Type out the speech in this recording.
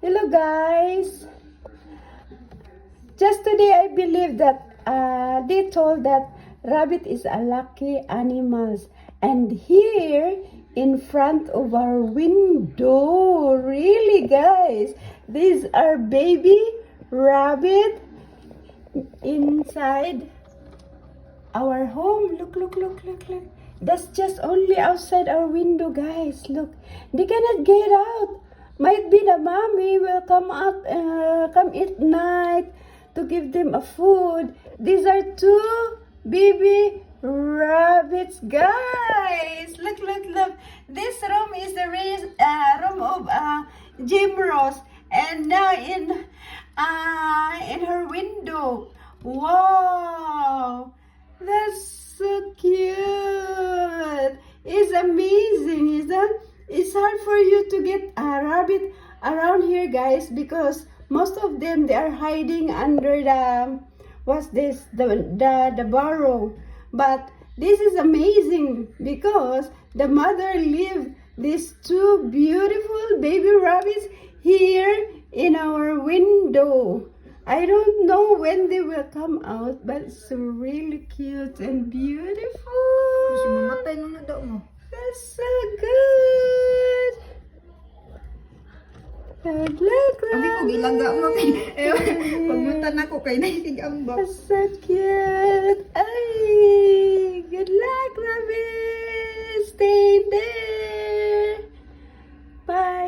Hello guys. Just today I believe that they told that rabbit is a lucky animal. And here in front of our window, really guys, these are baby rabbit inside our home. Look. That's just only outside our window, guys. Look, they cannot get out. Might be the mommy will come out, come at night to give them a food. These are two baby rabbits, guys. Look. This room is the room of Jim Ross, and now in her window. Wow, that's so cute. It's amazing, isn't it? It's hard for you to get a rabbit around here, guys, because most of them, they are hiding under the, what's this, the burrow. But this is amazing because the mother leave these two beautiful baby rabbits here in our window. I don't know when they will come out, but it's really cute and beautiful. Kasi mamatay na nga daw mo. That's so good. Good luck, Sabi ko, rabbit. gilangga mo kay... Pagmunta na ko kay naisigang That's so cute. Ay, good luck, rabbit. Stay there. Bye.